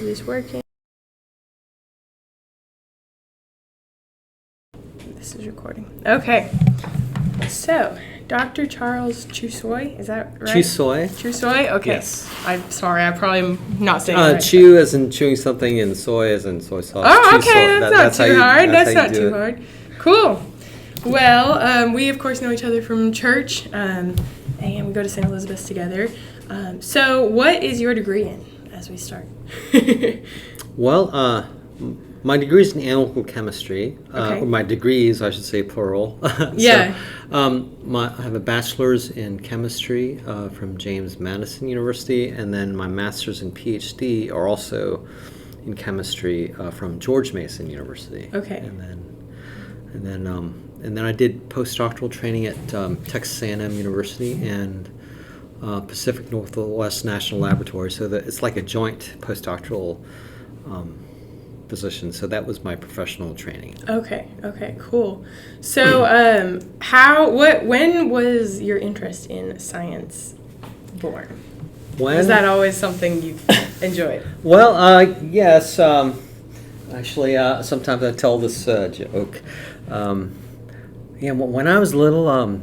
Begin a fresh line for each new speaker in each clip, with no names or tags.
Is this working? This is recording. Okay. So, Dr. Charles Chusuei, is that right?
Chusuei?
Okay.
Yes.
I'm sorry, I probably am not saying it right.
Chew as in chewing something, and soy as in soy sauce.
Oh, okay,
Chusuei.
that's not too hard. That's not too
it.
hard. Cool. Well, we of course know each other from church, and we go to St. Elizabeth's together. So, what is your degree in, as we start?
Well, my degree is in analytical chemistry.
Okay.
Or my degrees, I should say, plural.
Yeah.
I have a bachelor's in chemistry from James Madison University, and then my master's and PhD are also in chemistry from George Mason University.
Okay.
And then I did postdoctoral training at Texas A&M University and Pacific Northwest National Laboratory. So that it's like a joint postdoctoral position. So that was my professional training.
Okay, cool. So, when was your interest in science born? Was that always something you've enjoyed?
Well, yes. Actually, sometimes I tell this joke. When I was little,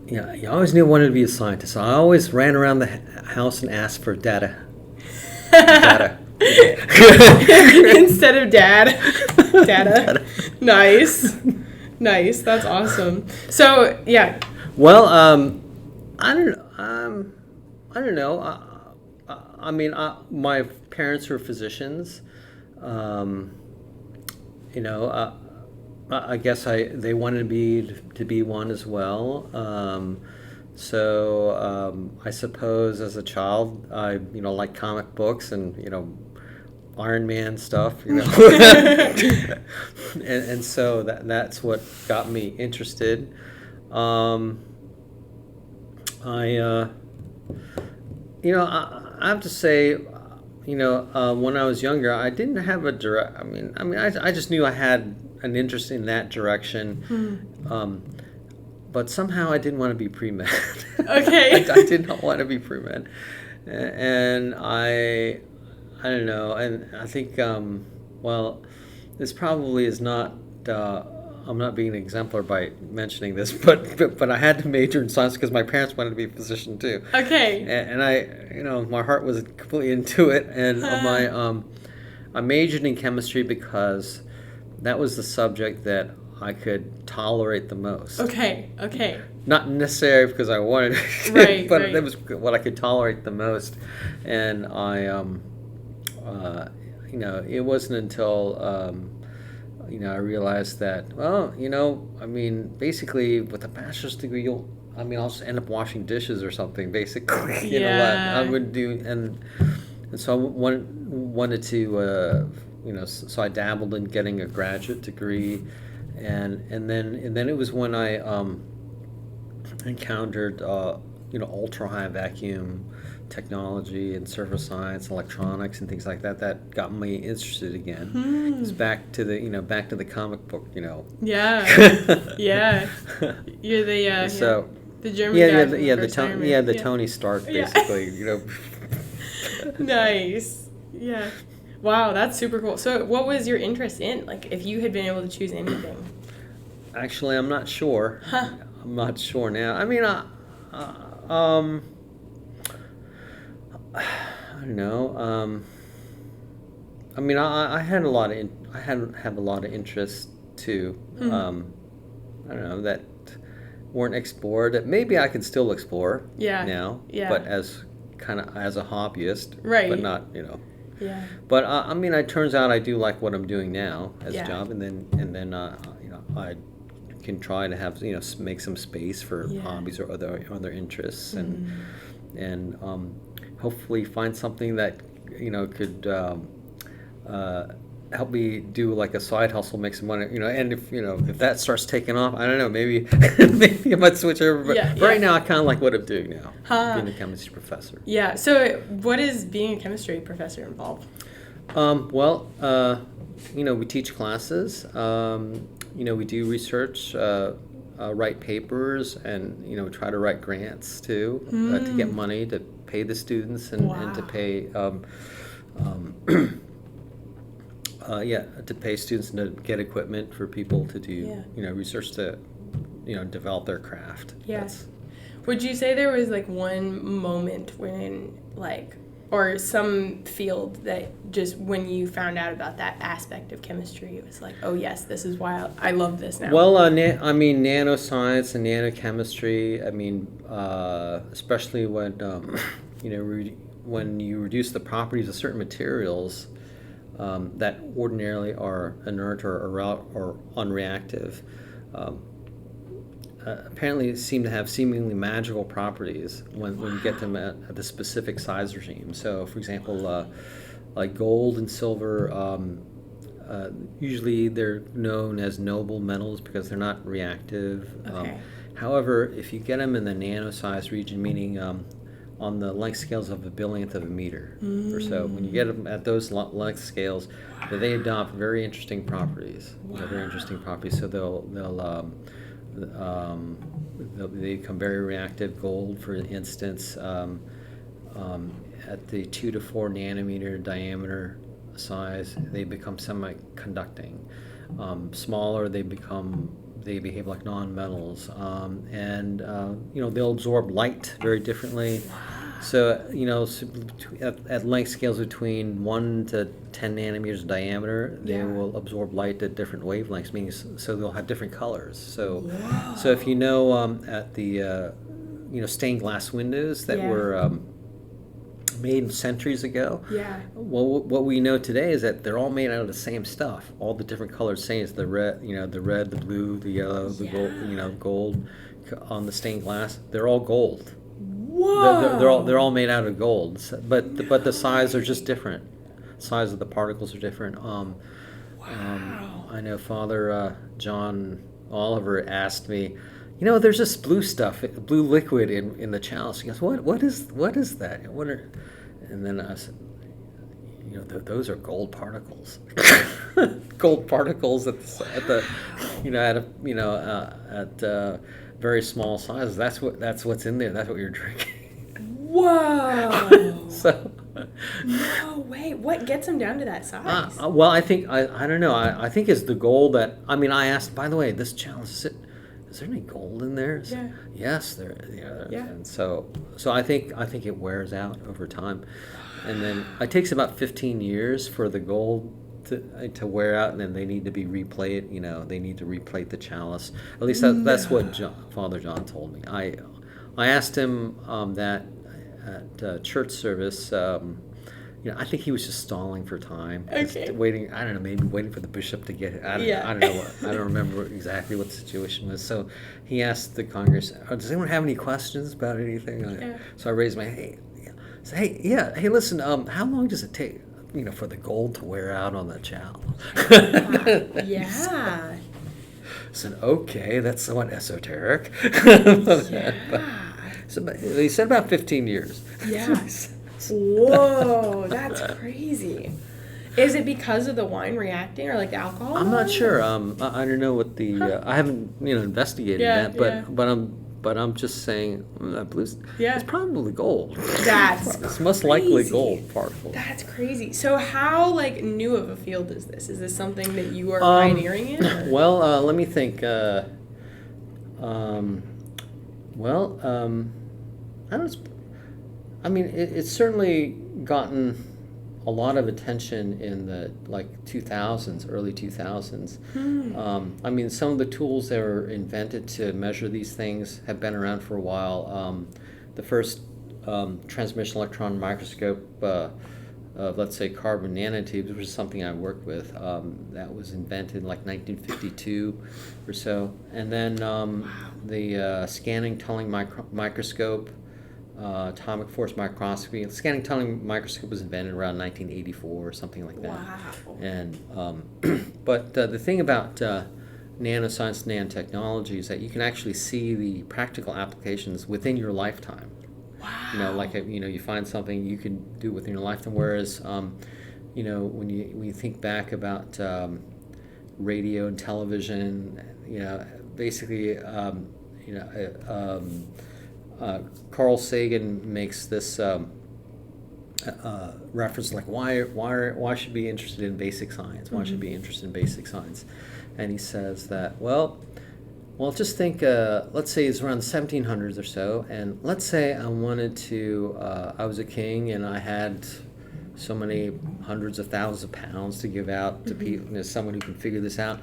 you always knew I wanted to be a scientist. I always ran around the house and asked for data.
Instead of data. Nice. That's awesome. So yeah.
Well, I don't know. My parents were physicians. I guess they wanted me to be one as well. So I suppose as a child, I liked comic books and Iron Man stuff, and so that's what got me interested. I have to say, when I was younger, I didn't have a direct. I just knew I had an interest in that direction. But somehow I didn't want to be pre-med.
Okay.
I did not want to be pre-med. And I don't know. And I think, this probably is not, I'm not being an exemplar by mentioning this, but I had to major in science because my parents wanted to be a physician too.
Okay.
And I, my heart was completely into it. And I majored in chemistry because that was the subject that I could tolerate the most.
Okay.
Not necessarily because I wanted to,
right,
but
right.
That was what I could tolerate the most. And I, it wasn't until, I realized that, basically with a bachelor's degree, I'll just end up washing dishes or something, basically.
Yeah.
I would do, and so I wanted to, so I dabbled in getting a graduate degree. And then it was when I encountered ultra high vacuum technology and surface science, electronics, and things like that got me interested again. It's back to the comic book,
Yeah. You're the the German guy.
The Tony Stark, basically.
Nice. Yeah. Wow, that's super cool. So what was your interest in? Like, if you had been able to choose anything?
Actually, I'm not sure.
Huh.
I'm not sure now. I don't know. I had a lot of have a lot of interests too. I don't know, that weren't explored. That maybe I could still explore.
Yeah.
Now.
Yeah.
But as a hobbyist.
Right.
But not.
Yeah.
But it turns out I do like what I'm doing now as
Yeah.
a job, and then I can try to have make some space for hobbies or other interests, and hopefully find something that could help me do like a side hustle, make some money, and if that starts taking off, I don't know, maybe maybe I might switch over. But right now I kind of like what I'm doing now, being a chemistry professor.
Yeah. So what is being a chemistry professor involved?
We teach classes. We do research, write papers, and try to write grants too, to get money to pay the students and to pay to pay students and to get equipment for people to do,
Yeah.
Research to, develop their craft.
Yeah. Would you say there was like one moment when or some field that just when you found out about that aspect of chemistry, it was like, oh yes, this is why I love this now?
Well, nanoscience and nanochemistry, especially when, when you reduce the properties of certain materials that ordinarily are inert or unreactive, apparently seem to have seemingly magical properties when you get them at the specific size regime. So, for example, like gold and silver, usually they're known as noble metals because they're not reactive.
Okay.
However, if you get them in the nano-size region, meaning on the length scales of a billionth of a meter or so, when you get them at those length scales, they adopt very interesting properties. Very interesting properties. So they become very reactive. Gold, for instance, at the 2 to 4 nanometer diameter size, they become semiconducting. Smaller, they behave like non-metals, and they'll absorb light very differently. So at length scales between 1 to 10 nanometers diameter, they will absorb light at different wavelengths, meaning so they'll have different colors. So if at the stained glass windows that were made centuries ago.
Yeah.
Well, what we know today is that they're all made out of the same stuff. All the different colors, same as the red, the blue, the yellow, the gold, gold on the stained glass. They're all gold.
Whoa.
They're all made out of gold, but the size are just different. Size of the particles are different.
Wow.
I know Father John Oliver asked me, there's this blue stuff, blue liquid in the chalice. He goes, what is that? And then I said, those are gold particles. Gold particles at very small sizes. That's what's in there. That's what you're drinking.
Whoa.
So.
No way. What gets them down to that size?
Well, I think I don't know. I think it's the gold that I asked. By the way, this chalice is there any gold in there?
Yeah.
Yes, there. Yeah. And so I think it wears out over time, and then it takes about 15 years for the gold to wear out, and then they need to be replate. They need to replate the chalice. At least that's what Father John told me. I asked him that at church service. I think he was just stalling for time.
Okay.
Waiting. I don't know. Maybe waiting for the bishop to get it. I don't know. I don't remember exactly what the situation was. So he asked the congress, "Does anyone have any questions about anything?" So I raised my hand. Hey, listen. How long does it take, for the gold to wear out on the chalice?
Yeah.
So okay, that's somewhat esoteric. So they said about 15 years.
Yeah. Whoa, that's crazy. Is it because of the wine reacting or like the alcohol?
I'm not sure. I don't know what the. I haven't investigated that, but I'm just saying that blue.
Yeah.
It's probably gold.
It's
most likely gold particles.
That's crazy. So how new of a field is this? Is this something that you are pioneering in? Or?
Well, let me think. I don't. It's certainly gotten a lot of attention in the 2000s, early 2000s. Some of the tools that were invented to measure these things have been around for a while. The first transmission electron microscope of, let's say, carbon nanotubes, which is something I worked with, that was invented in 1952 or so. And then the scanning tunneling microscope, atomic force microscopy. The scanning tunneling microscope was invented around 1984 or something like that.
Wow.
And but the thing about nanoscience, nanotechnology is that you can actually see the practical applications within your lifetime.
Wow.
You find something you can do within your lifetime. Whereas, when you think back about radio and television, basically, Carl Sagan makes this reference like why should be interested in basic science? Why should be interested in basic science? And he says that well, just think. Let's say it's around the 1700s or so, and let's say I wanted to. I was a king, and I had so many hundreds of thousands of pounds to give out to people. Someone who can figure this out.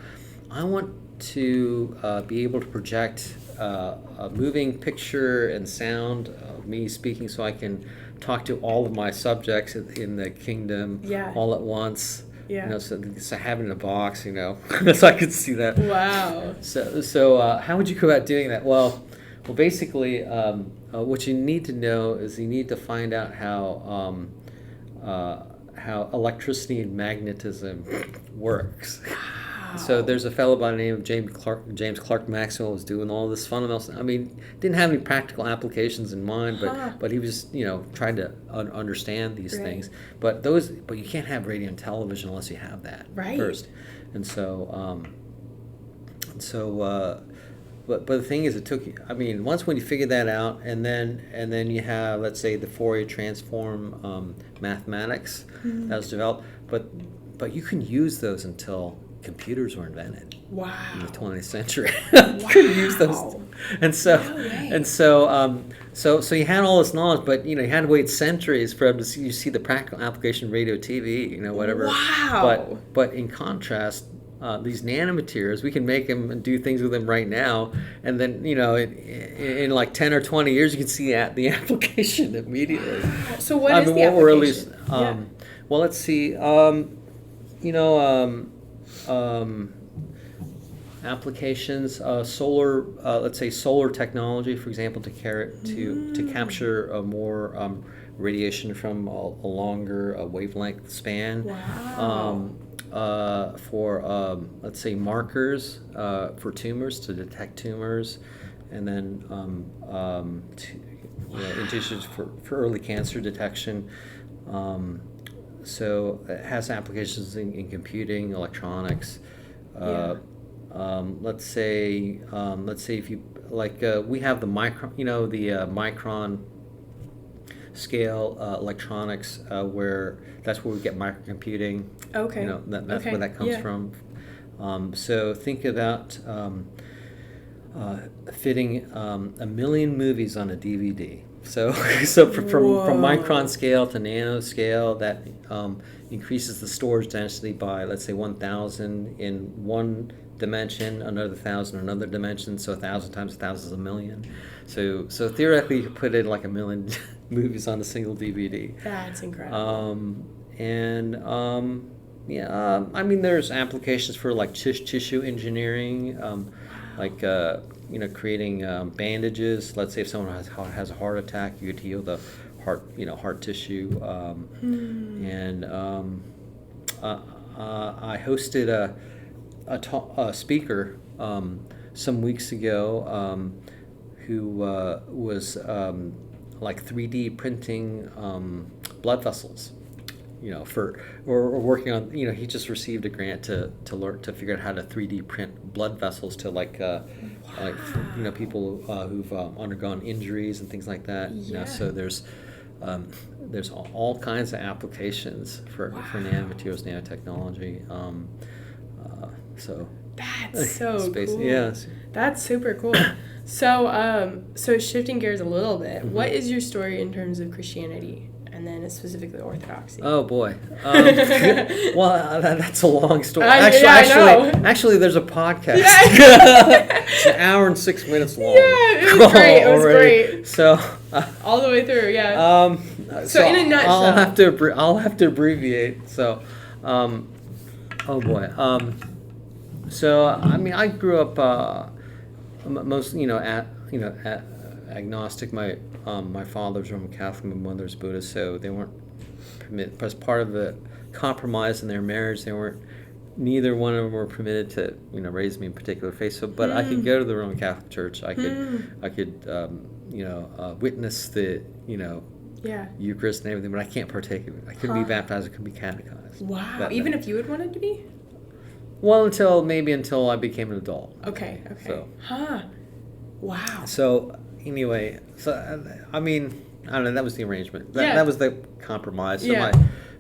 I want to be able to project a moving picture and sound of me speaking, so I can talk to all of my subjects in the kingdom all at once. Yeah. So I have it in a box, so I could see that.
Wow.
So how would you go about doing that? Well, basically, what you need to know is you need to find out how electricity and magnetism works. So there's a fellow by the name of James Clerk Maxwell was doing all this fundamental stuff. I mean, didn't have any practical applications in mind, but he was trying to understand these things. But you can't have radio and television unless you have that first. And so but the thing is, it took. I mean, once when you figure that out, and then you have, let's say, the Fourier transform mathematics that was developed. But you can use those until computers were invented.
Wow.
In the 20th century. You couldn't use those. And so you had all this knowledge, but you had to wait centuries for them to see the practical application of radio, TV, whatever.
Wow.
But in contrast, these nanomaterials, we can make them and do things with them right now, and then in like 10 or 20 years, you can see the application immediately.
So what is the application?
Or at least, well, let's see. Applications, solar, let's say solar technology, for example, to capture more radiation from a longer wavelength span.
Wow.
For let's say markers for tumors, to detect tumors, and then indications for early cancer detection. So it has applications in computing, electronics. Let's say if you we have the micron, micron scale electronics, where that's where we get microcomputing.
Okay.
That's where that comes from. So think about fitting 1 million movies on a DVD. So from micron scale to nano scale, that increases the storage density by, let's say, 1,000 in one dimension, another 1,000 in another dimension, so 1,000 times 1,000 is 1 million. So theoretically, you could put in like 1 million movies on a single DVD.
That's incredible.
I mean, there's applications for like tissue engineering, creating bandages. Let's say if someone has a heart attack, you could heal the heart tissue. I hosted a speaker some weeks ago who was like 3D printing blood vessels. Or working on, he just received a grant to learn to figure out how to 3D print blood vessels to people who've undergone injuries and things like that. So there's all kinds of applications for nanomaterials, nanotechnology. So
that's so
space,
cool.
Yes.
That's super cool. So shifting gears a little bit, what is your story in terms of Christianity? And then specifically Orthodoxy.
Oh boy, well, that's a long story. Actually, there's a podcast. It's 1 hour and 6 minutes long.
Yeah, it was great. It was great.
So
all the way through, yeah. So in a nutshell,
I'll have to abbreviate. So, oh boy. So I mean, I grew up most agnostic. My father's Roman Catholic, my mother's Buddhist, so they weren't permitted. As part of the compromise in their marriage, neither one of them were permitted to raise me in particular faith. So, but I could go to the Roman Catholic Church. I could witness the Eucharist and everything, but I can't partake of it. I couldn't be baptized. I couldn't be catechized.
Wow. Even if you had wanted to be?
Well, until I became an adult.
Okay.
So.
Wow.
So anyway, I mean, I don't know. That was the arrangement.
Yeah.
That was the compromise. So
Yeah.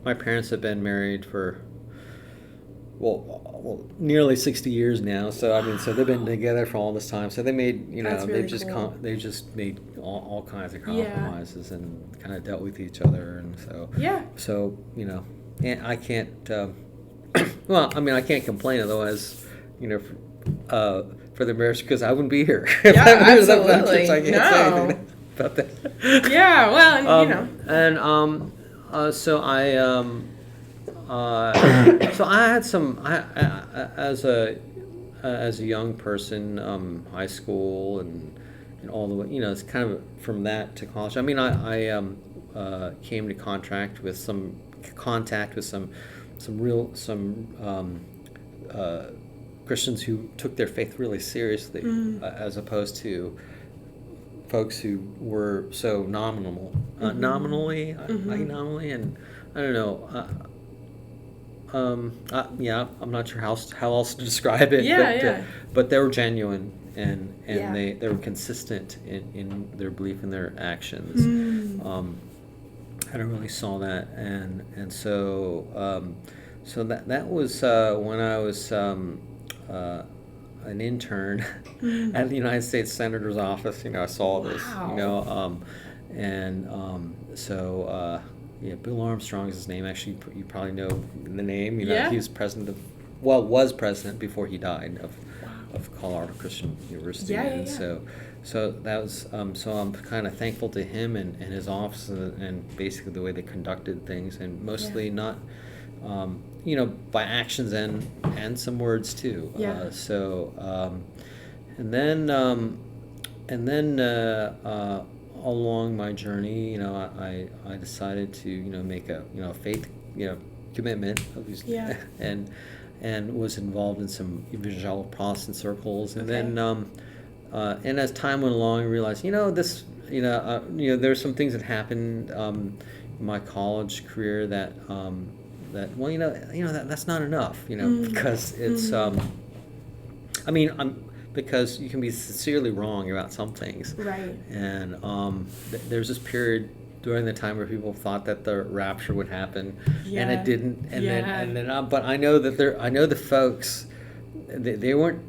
my parents have been married for well nearly 60 years now. So I mean, so they've been together for all this time. So they made
That's really
they've just
cool.
they just made all kinds of
Yeah.
compromises and kind of dealt with each other. And so
Yeah.
so and I can't. Well, I mean, I can't complain. Otherwise, for the marriage, because I wouldn't be here.
Yeah,
absolutely.
absolutely.
I can't say anything about that.
Yeah, well,
And so I had some. As a young person, high school and all the way, it's kind of from that to college. I mean, I came to contact with some Christians who took their faith really seriously, as opposed to folks who were so nominally, and I don't know. I'm not sure how else to describe it. But they were genuine, and they were consistent in their belief and their actions. I really saw that, and so that was when I was an intern at the United States Senator's office. I saw this. Bill Armstrong is his name. Actually, you probably know the name. He was was president before he died of Colorado Christian University. So that was so I'm kind of thankful to him and his office and basically the way they conducted things, and mostly not by actions and some words too. Along my journey, I decided to make a faith commitment, and was involved in some evangelical Protestant circles, and then and as time went along, I realized there's some things that happened in my college career that that's not enough, because it's because you can be sincerely wrong about some things,
right?
And there's this period during the time where people thought that the rapture would happen, and it didn't, and then but I know the folks, they weren't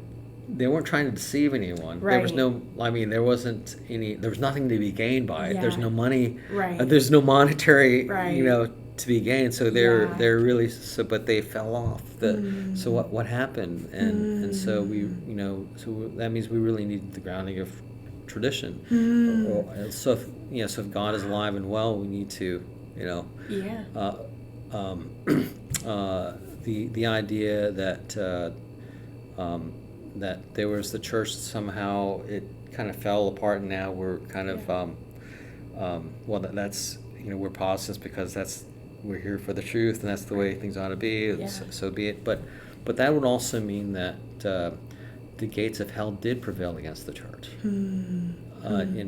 trying to deceive anyone.
Right.
There was nothing to be gained by it. There's no money.
Right.
There's no monetary,
right.
To be gained. So they're really but they fell off. So what happened? And so so that means we really need the grounding of tradition. So if God is alive and well, we need to the idea that that there was the church, somehow it kind of fell apart, and now we're kind of that's we're Protestants because we're here for the truth, and that's the way things ought to be. So be it. But that would also mean that the gates of hell did prevail against the church in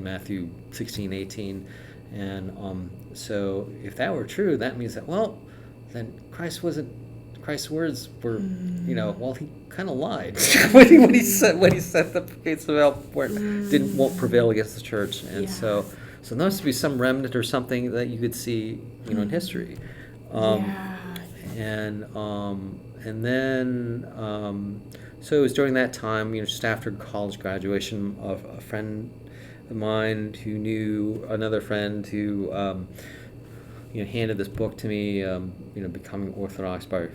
Matthew 16:18, and so if that were true, that means that then Christ's words were, he kind of lied when he said the gates of hell won't prevail against the church, and so there must be some remnant or something that you could see, in history, and then so it was during that time, just after college graduation, of a friend of mine who knew another friend who handed this book to me, Becoming Orthodox by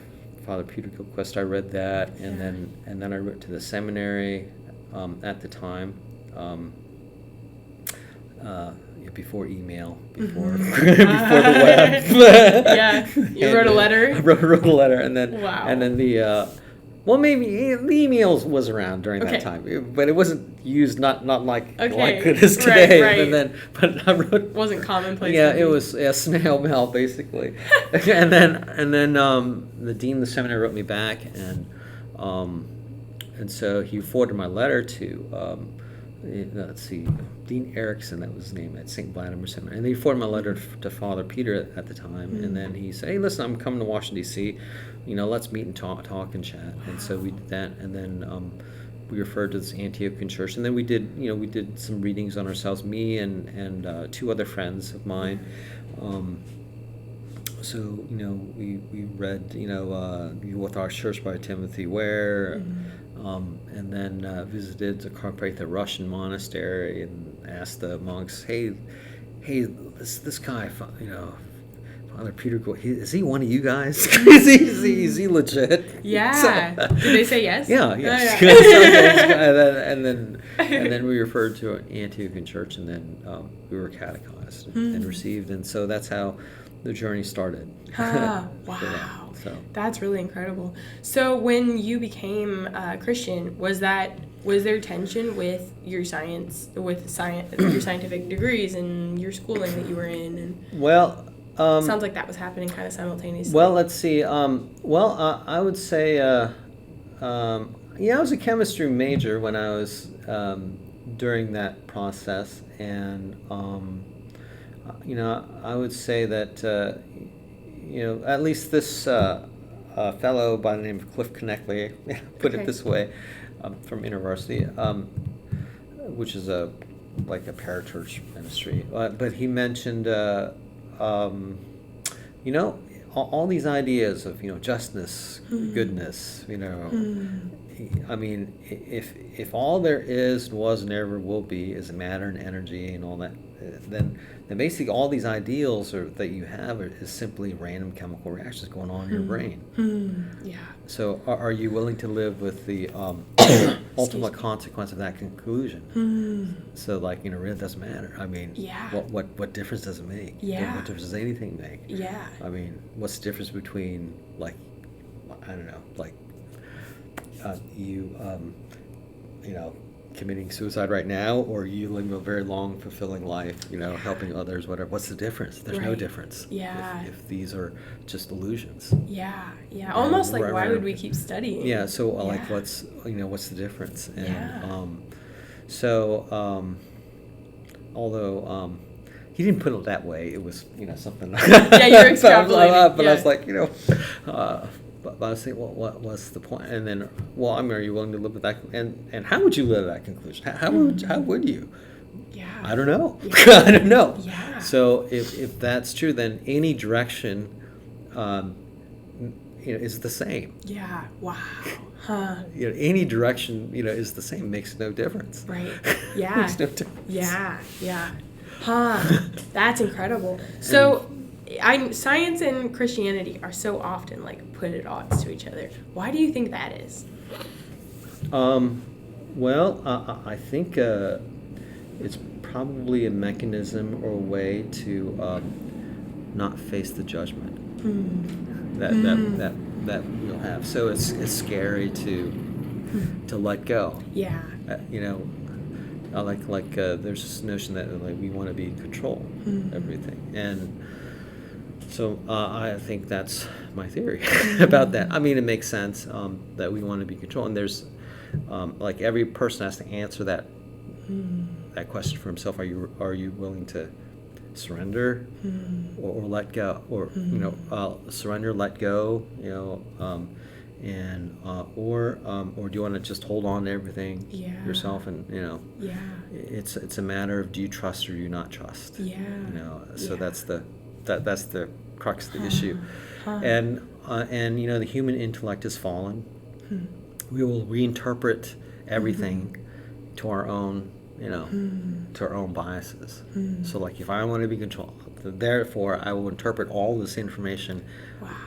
Father Peter Gilquist. I read that, and then I went to the seminary at the time, before email, before before the web.
You wrote a letter.
I wrote a letter, and then the maybe the emails was around during that time, but it wasn't used not like it is today.
Right.
But I wrote,
wasn't commonplace.
It was snail mail basically, and then the dean of the seminary wrote me back, and so he forwarded my letter to let's see, Dean Erickson, that was his name, at St. Vladimir Seminary, and he forwarded my letter to Father Peter at the time, and then he said, "Hey, listen, I'm coming to Washington D.C. Let's meet and talk and chat." And so we did that, and then we referred to this Antiochian church, and then we did some readings on ourselves, me and two other friends of mine. So we read You With Our Church by Timothy Ware, and then visited the Carpatha Russian monastery and asked the monks, hey, this guy, Father Peter, is he one of you guys? is he legit?
Yeah. So, did they say yes?
Yeah, yes. Oh, yeah. and then we referred to an Antiochian church, and then we were catechized and received, and so that's how the journey started.
Wow. That's really incredible. So when you became a Christian, was there tension with your your scientific degrees and your schooling that you were in? And
well,
sounds like that was happening kind of simultaneously.
Well, let's see. I would say, I was a chemistry major when I was during that process, and I would say that at least this fellow by the name of Cliff Kneckley put it this way, from InterVarsity, which is a parachurch ministry, but he mentioned all these ideas of justness, goodness, I mean, if all there is, was, and ever will be is matter and energy and all that, then basically all these ideals that you have is simply random chemical reactions going on in your brain.
Yeah. So
are you willing to live with the ultimate consequence of that conclusion? So really it doesn't matter. I mean, what difference does it make?
Yeah.
What difference does anything make?
Yeah.
I mean, what's the difference between you committing suicide right now, or you living a very long, fulfilling life, helping others, whatever? What's the difference? There's no difference.
Yeah.
If these are just illusions.
Yeah. Yeah. Almost like, why would we keep studying?
Yeah. So what's the difference? And although he didn't put it that way, it was something.
Yeah, you're extrapolating.
But I was like, But I was thinking, well, what's the point? And then, are you willing to live with that? And how would you live with that conclusion? How would you?
Yeah.
I don't know.
Yeah.
I don't know.
Yeah.
So if that's true, then any direction, is the same.
Yeah. Wow. Huh.
Any direction, is the same. Makes no difference.
Right. Yeah.
Makes no difference.
Yeah. Yeah. Huh. That's incredible. So. Science and Christianity are so often put at odds to each other. Why do you think that is?
I think it's probably a mechanism or a way to not face the judgment that we'll have. So it's scary to let go.
Yeah.
There's this notion that we want to be in control of everything, and so I think that's my theory about that. I mean, it makes sense that we want to be controlled, and there's every person has to answer that question for himself. Are you willing to surrender or let go, or surrender, let go, and or do you want to just hold on to everything yourself? And it's a matter of, do you trust or do you not trust? So that's the crux of the issue. And the human intellect is fallen. We will reinterpret everything to our own to our own biases. So if I want to be controlled, therefore I will interpret all this information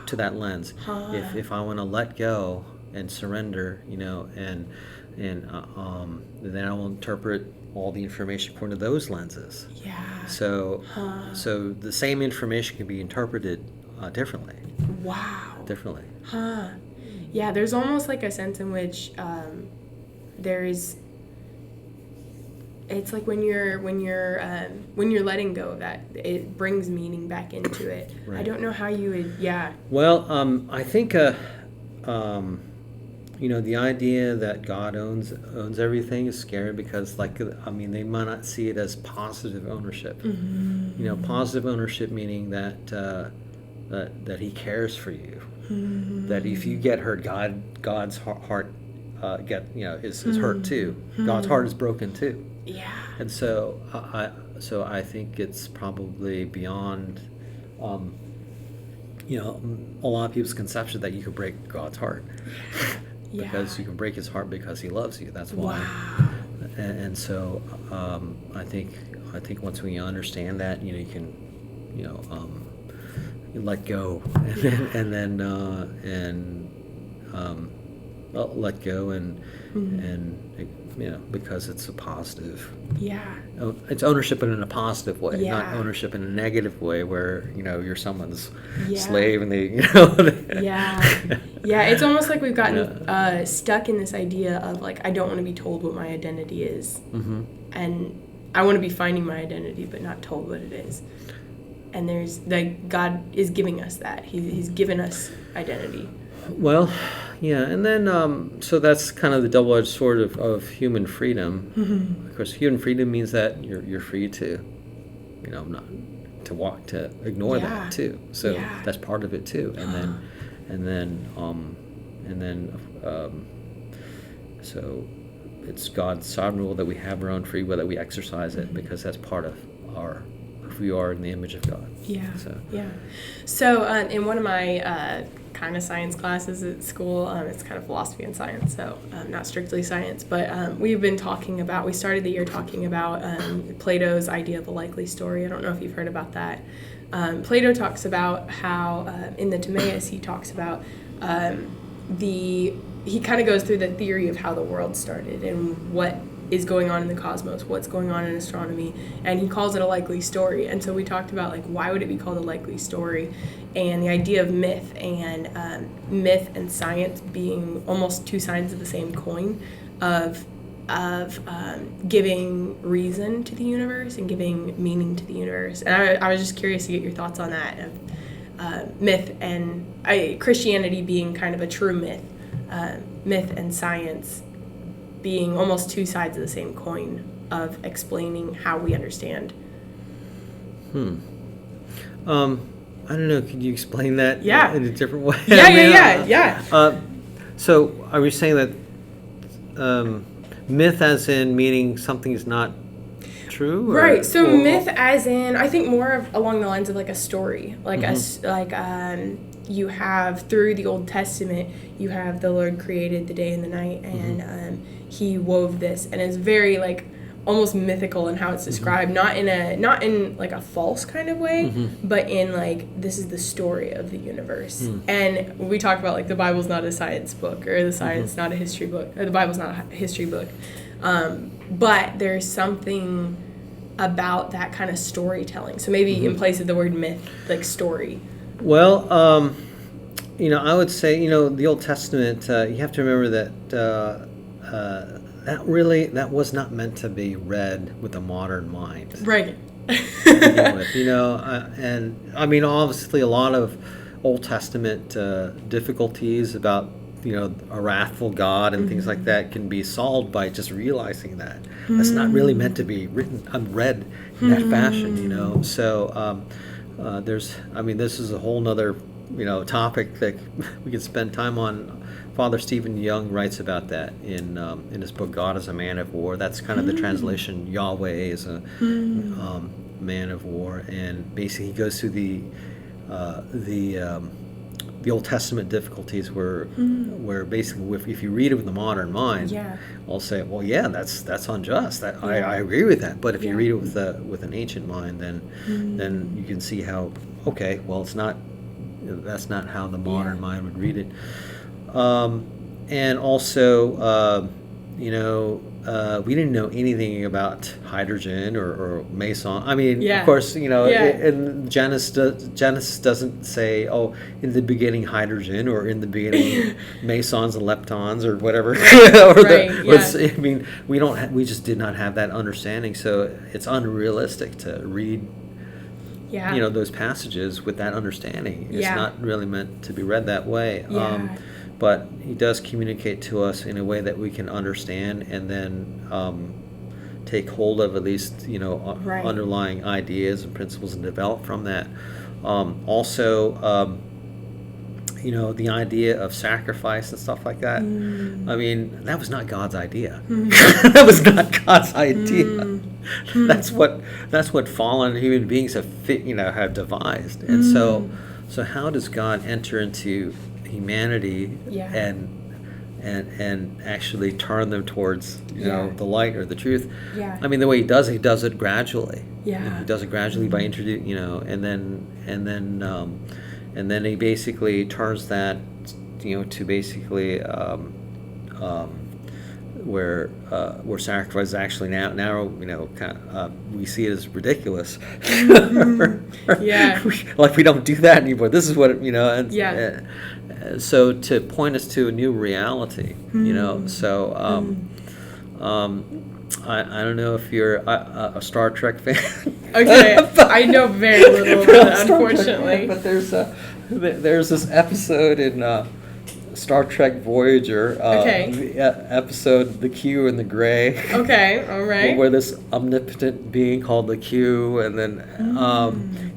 to that lens. If I want to let go and surrender, and then I will interpret all the information according to those lenses.
Yeah.
So the same information can be interpreted differently.
Wow.
Differently.
Huh. Yeah, there's almost a sense in which there's. It's when you're letting go, that it brings meaning back into it. Right. I don't know how you would. Yeah.
Well, I think the idea that God owns everything is scary, because they might not see it as positive ownership. Positive ownership meaning that He cares for you. That if you get hurt, God's heart is hurt too. God's heart is broken too.
Yeah.
And so I think it's probably beyond a lot of people's conception that you can break God's heart.
Yeah.
Because you can break his heart because he loves you. That's why.
Wow.
And so I think once we understand that, you can you let go, and then let go and because it's a positive.
Yeah.
It's ownership, but in a positive way,
Yeah.
not ownership in a negative way where you're someone's
Yeah.
slave and they
Yeah, it's almost like we've gotten stuck in this idea of like, I don't want to be told what my identity is, and I want to be finding my identity but not told what it is. And there's like, God is giving us that. He's given us identity.
Well, yeah, and then so that's kind of the double-edged sword of human freedom. Of course, human freedom means that you're free to, not to ignore that too. So that's part of it too. So it's God's sovereign rule that we have our own free will, that we exercise it, because that's part of who we are in the image of God.
Yeah. So in one of my kind of science classes at school, it's kind of philosophy and science, so not strictly science, but we started the year talking about Plato's idea of a likely story. I don't know if you've heard about that. Plato talks about how in the Timaeus he talks about he kind of goes through the theory of how the world started and what is going on in the cosmos, what's going on in astronomy, and he calls it a likely story. And so we talked about like, why would it be called a likely story, and the idea of myth and science being almost two sides of the same coin, of giving reason to the universe and giving meaning to the universe. And I was just curious to get your thoughts on that, of myth and Christianity being kind of a true myth, myth and science being almost two sides of the same coin of explaining how we understand.
I don't know. Could you explain that in a different way?
Yeah.
So are we saying that myth as in meaning something's not true?
Right. So myth as in, I think more of along the lines of like a story, like you have through the Old Testament, you have the Lord created the day and the night, and he wove this, and it's very like almost mythical in how it's described, not in like a false kind of way, but in like, this is the story of the universe. And we talk about like the Bible's not a science book, or the science not a history book, or the Bible's not a history book, but there's something about that kind of storytelling. So maybe in place of the word myth, like story.
Well, I would say, the Old Testament, you have to remember that that was not meant to be read with a modern mind.
Right.
To begin with, and I mean, obviously a lot of Old Testament difficulties about, a wrathful God and things like that can be solved by just realizing that. That's not really meant to be read in that fashion, So this is a whole nother, topic that we could spend time on. Father Stephen Young writes about that in his book God is a Man of War. That's kind of the translation. Yahweh is a man of war, and basically he goes through the Old Testament difficulties where basically if you read it with the modern mind, I'll say, well, yeah, that's unjust. I agree with that. But if you read it with an ancient mind, then you can see how, okay, well, that's not how the modern mind would read it. And also, we didn't know anything about hydrogen or meson. I mean, of course, in Genesis doesn't say, oh, in the beginning hydrogen, or in the beginning mesons and leptons, or whatever. I mean, we just did not have that understanding, so it's unrealistic to read those passages with that understanding. It's not really meant to be read that way. But he does communicate to us in a way that we can understand, and then take hold of at least underlying ideas and principles and develop from that. Also, the idea of sacrifice and stuff like that. I mean, that was not God's idea. That was not God's idea. That's what fallen human beings have devised. And so how does God enter into humanity and actually turn them towards the light or the truth? I mean, the way he does it gradually. He does it gradually by introducing, and then he basically turns that, to basically where sacrifice is actually now we see it as ridiculous. Like we don't do that anymore. This is what so to point us to a new reality, So I don't know if you're a Star Trek fan.
Okay, I know very little about it, unfortunately.
But there's this episode in Star Trek Voyager, the episode "The Q and the Gray."
Okay, all right.
Where this omnipotent being called the Q, and then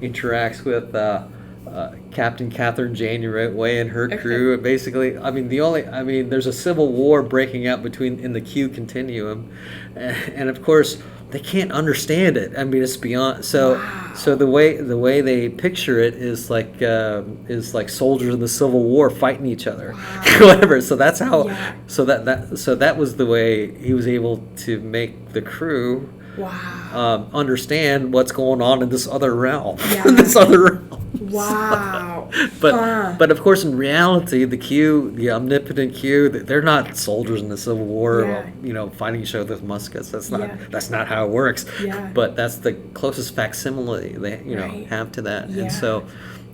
interacts with Captain Catherine Janeway and her crew. And basically, there's a civil war breaking out in the Q continuum, and of course they can't understand it. I mean, it's beyond. So the way they picture it is like soldiers in the Civil War fighting each other, whatever. So that's how. So that was the way he was able to make the crew understand what's going on in this other realm.
Wow.
But of course, in reality, the omnipotent Q, they're not soldiers in the Civil War, fighting each other with muskets. That's not how it works. But that's the closest facsimile they have to that. And so,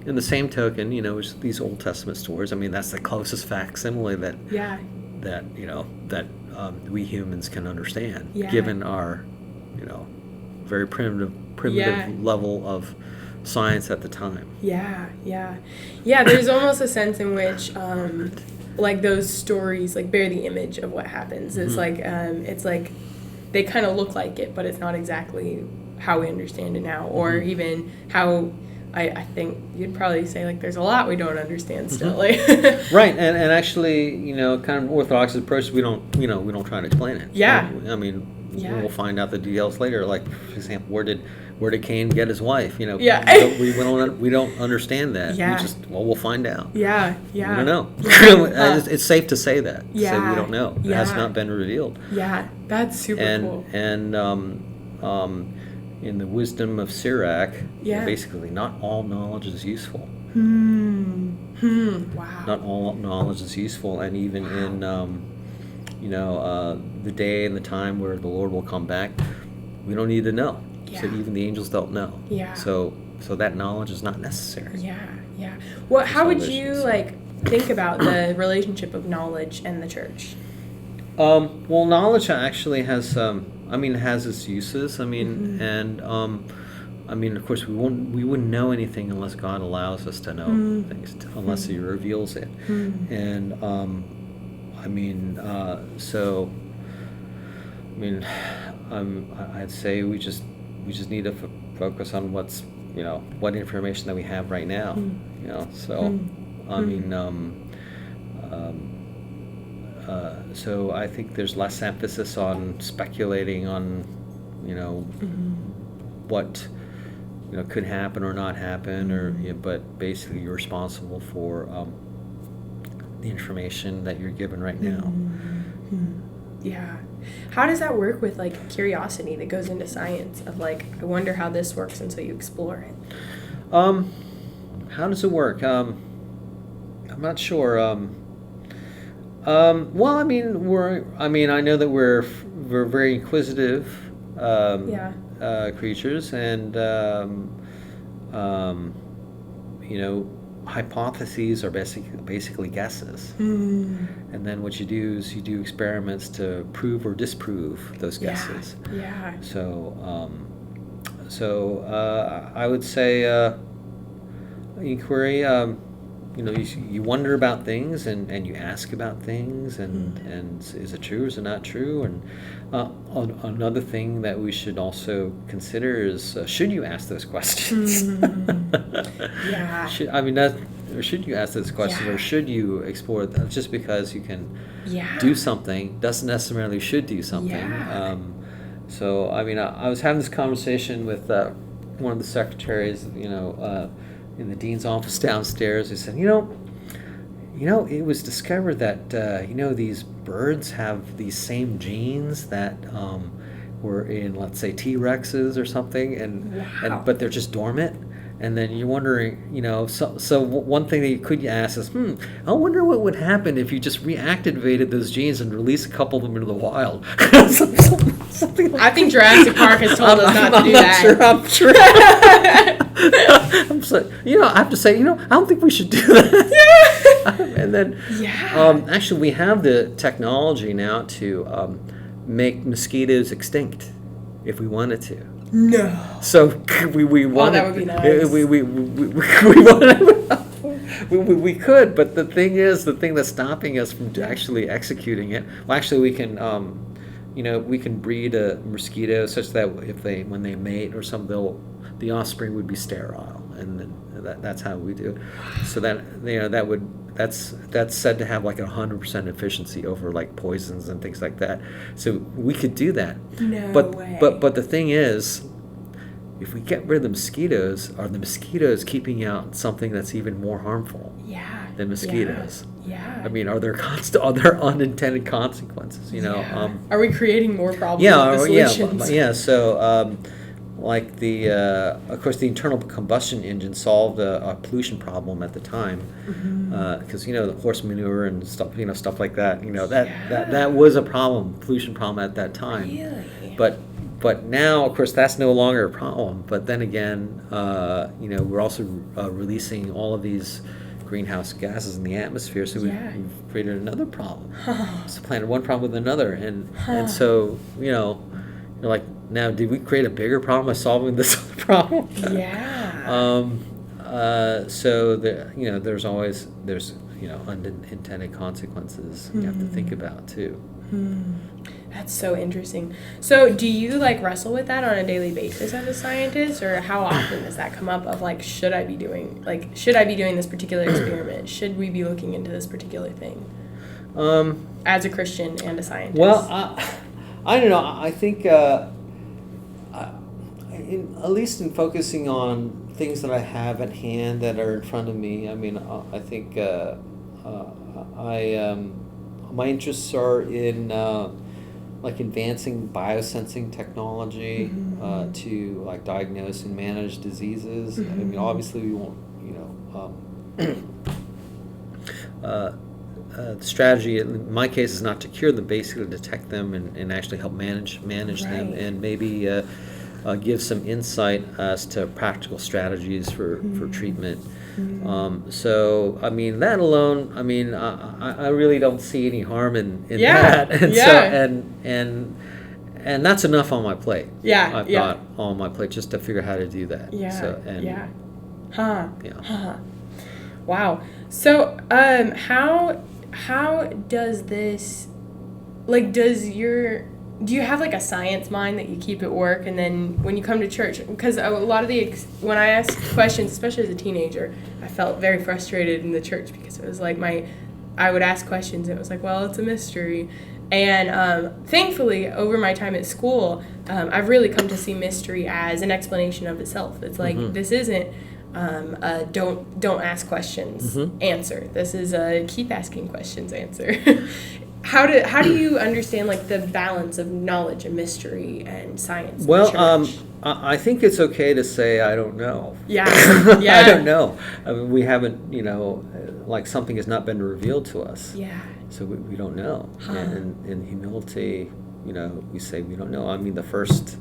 in the same token, which these Old Testament stories, I mean, that's the closest facsimile that we humans can understand, given our very primitive level of science at the time.
There's almost a sense in which like those stories like bear the image of what happens. It's it's like they kind of look like it, but it's not exactly how we understand it now, or even how I think you'd probably say like there's a lot we don't understand still. Like
right, and actually, kind of Orthodox approach, we don't try to explain it. I mean, we'll find out the details later. Like, for example, where did Cain get his wife? We don't understand that. We'll find out. We don't know. It's safe to say that. Say we don't know. It has not been revealed.
That's super cool.
And in the wisdom of Sirach, basically, not all knowledge is useful.
Wow.
Not all knowledge is useful, and even in the day and the time where the Lord will come back, we don't need to know. So even the angels don't know. So that knowledge is not necessary.
Well, how would you think about the relationship of knowledge and the church?
Well, knowledge actually has has its uses. And of course, we wouldn't know anything unless God allows us to know things, unless He reveals it. And I'd say we just need to focus on what's what information that we have right now. So I think there's less emphasis on speculating on what could happen or not happen, or but basically you're responsible for the information that you're given right now.
How does that work with curiosity that goes into science of I wonder how this works, and so you explore it?
How does it work? I'm not sure. Well, I know that we're very inquisitive creatures, and hypotheses are basically guesses. And then what you do is you do experiments to prove or disprove those guesses. So I would say inquiry. you wonder about things, and you ask about things, and is it true, is it not true? And another thing that we should also consider is, should you ask those questions?
Yeah.
Should you ask those questions, or should you explore that? Just because you can
Yeah.
do something doesn't necessarily should do something.
Yeah.
So I was having this conversation with one of the secretaries, in the dean's office downstairs. He said, it was discovered that these birds have these same genes that were in, let's say, T-Rexes or something, but they're just dormant. And then you're wondering, so one thing that you could ask is, I wonder what would happen if you just reactivated those genes and released a couple of them into the wild. Something like
I think Jurassic Park has told us not to do that.
I'm sure. I'm so, I have to say, I don't think we should do that. And then, actually, we have the technology now to make mosquitoes extinct if we wanted to.
No.
So we wanted.
That would be nice.
We could, but the thing that's stopping us from actually executing it. Well, actually, we can. We can breed a mosquito such that when they mate or something, the offspring would be sterile, and then that's how we do it. So that's said to have like 100% efficiency over like poisons and things like that. So we could do that.
No way.
But the thing is, if we get rid of the mosquitoes, are the mosquitoes keeping out something that's even more harmful than mosquitoes?
Yeah.
Are there unintended consequences?
Are we creating more problems?
Yeah. So, of course, the internal combustion engine solved a pollution problem at the time, because the horse manure and stuff like that. That was a pollution problem at that time.
Really?
But now, of course, that's no longer a problem. But then again, we're also releasing all of these greenhouse gases in the atmosphere, so we've created another problem. Supplanted one problem with another, and so you're like, now did we create a bigger problem by solving this other problem? So there's unintended consequences you have to think about too.
That's so interesting. So do you wrestle with that on a daily basis as a scientist, or how often does that come up of should I be doing this particular experiment? Should we be looking into this particular thing? As a Christian and a scientist.
Well, I don't know. I think at least in focusing on things that I have at hand that are in front of me, I think my interests are in advancing biosensing technology to diagnose and manage diseases. Obviously we won't, the strategy in my case is not to cure them, basically to detect them and actually help manage them, and maybe give some insight as to practical strategies for treatment. So that alone, I really don't see any harm in that, and and that's enough on my plate. I've got on my plate just to figure out how to do that.
Wow. So how does this, do you have a science mind that you keep at work, and then when you come to church, because a lot of when I ask questions, especially as a teenager, I felt very frustrated in the church because it was I would ask questions and it was well, it's a mystery. And thankfully, over my time at school, I've really come to see mystery as an explanation of itself. It's this isn't a don't ask questions answer. This is a keep asking questions answer. How do you understand the balance of knowledge and mystery and science?
Well, I think it's okay to say I don't know.
Yeah.
I don't know. We haven't, something has not been revealed to us.
Yeah.
So we don't know. And in humility, we say we don't know. The first,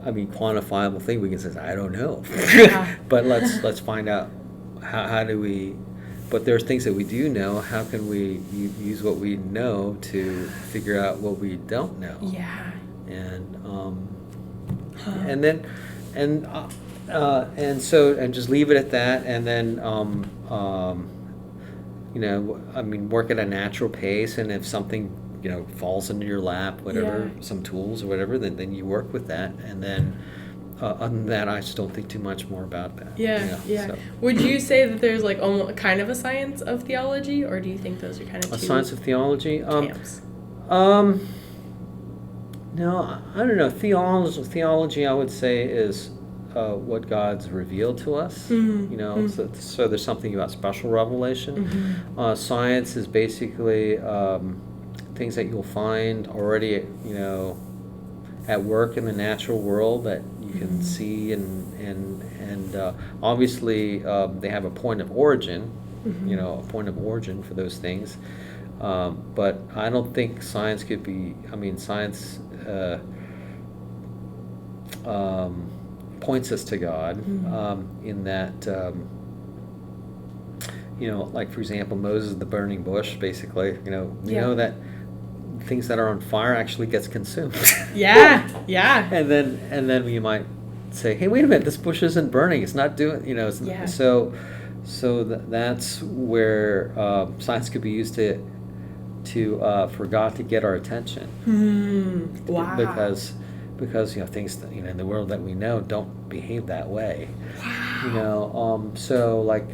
quantifiable thing we can say is I don't know. But let's find out. How do we? But there's things that we do know. How can we use what we know to figure out what we don't know?
Yeah.
And and just leave it at that, and then work at a natural pace, and if something falls into your lap, whatever, some tools or whatever, then you work with that, and then other than that, I just don't think too much more about that.
So. Would you say that there's like almost kind of a science of theology, or do you think those are kind of two
science of theology?
camps?
No, I don't know. Theology, I would say, is what God's revealed to us. So there's something about special revelation. Science is basically things that you'll find already, at work in the natural world that you can see, and obviously they have a point of origin, a point of origin for those things. But I don't think science could be. Science points us to God in that, like for example, Moses, the burning bush. Basically, we know that things that are on fire actually gets consumed.
Yeah.
And then we might say, hey, wait a minute, this bush isn't burning. It's not doing. So that's where science could be used to for God to get our attention.
Wow.
Because things that, in the world that we know don't behave that way.
Wow.
So like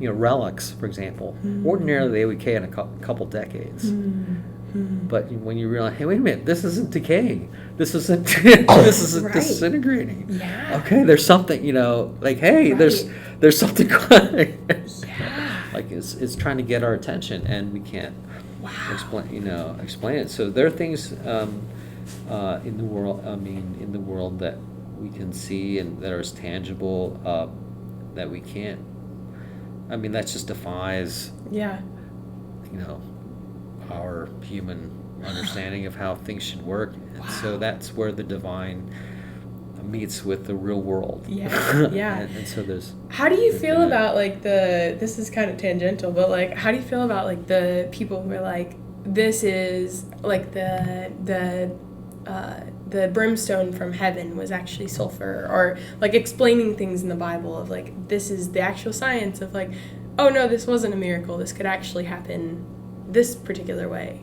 relics, for example. Ordinarily they would decay in a couple decades. But when you realize, hey, wait a minute, this isn't decaying. This isn't
Right.
disintegrating.
Yeah.
Okay, there's something, like, hey,
Right.
there's something going.
Yeah.
Like it's trying to get our attention, and we can't explain it. So there are things in the world that we can see and that are as tangible that we can't. That just defies our human understanding of how things should work. And so that's where the divine meets with the real world. And so there's.
How do you feel about like this is kind of tangential, but like how do you feel about like the people who are like, this is like the brimstone from heaven was actually sulfur, or like explaining things in the Bible of like, this is the actual science of like, oh no, this wasn't a miracle, this could actually happen this particular way.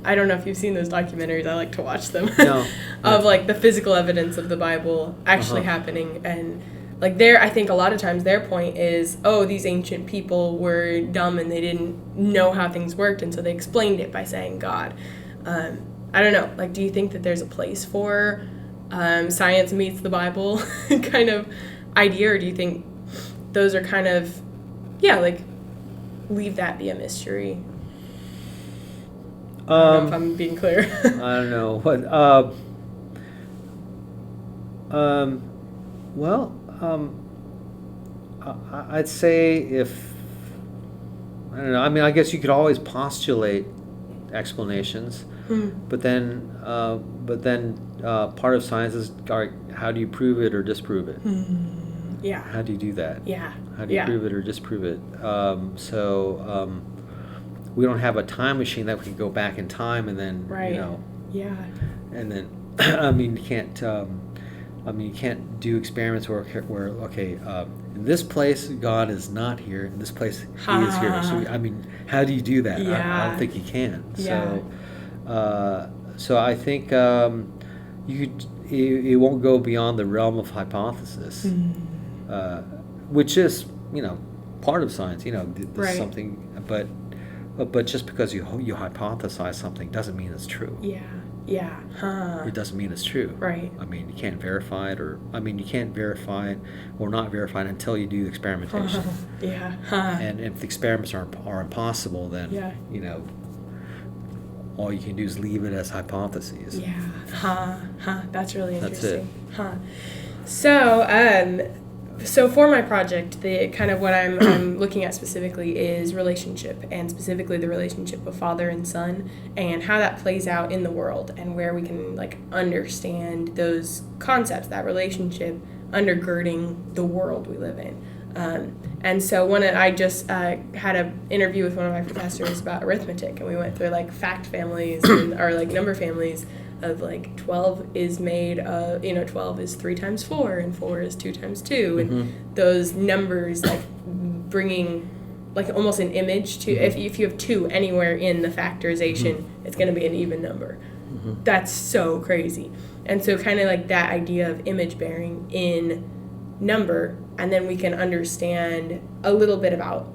I don't know if you've seen those documentaries. I like to watch them.
No.
Of like the physical evidence of the Bible actually happening, and like I think a lot of times their point is, oh, these ancient people were dumb and they didn't know how things worked, and so they explained it by saying God. I don't know. Like, do you think that there's a place for science meets the Bible kind of idea, or do you think those are kind of like leave that be a mystery? I don't know if I'm being clear.
I don't know what. I'd say if I don't know. I guess you could always postulate explanations, but then part of science is how do you prove it or disprove it?
Yeah.
How do you do that?
Yeah.
How do you prove it or disprove it? We don't have a time machine that we can go back in time and then and then you can't do experiments where in this place God is not here, in this place He is here. So how do you do that? I don't think you can. So I think it won't go beyond the realm of hypothesis, which is part of science. There's something, but just because you hypothesize something doesn't mean it's true. It doesn't mean it's true.
Right.
You can't verify it, you can't verify it or not verify it until you do the experimentation. And if the experiments are impossible, then all you can do is leave it as hypotheses.
That's really interesting.
That's it.
So for my project, the kind of what I'm looking at specifically is relationship, and specifically the relationship of father and son, and how that plays out in the world, and where we can like understand those concepts, that relationship undergirding the world we live in. And so I just had an interview with one of my professors about arithmetic, and we went through like fact families or like number families, of like 12 is made of, 12 is 3 times 4 and 4 is 2 times 2 and those numbers like bringing like almost an image to if you have 2 anywhere in the factorization, it's going to be an even number. That's so crazy. And so kind of like that idea of image bearing in number, and then we can understand a little bit about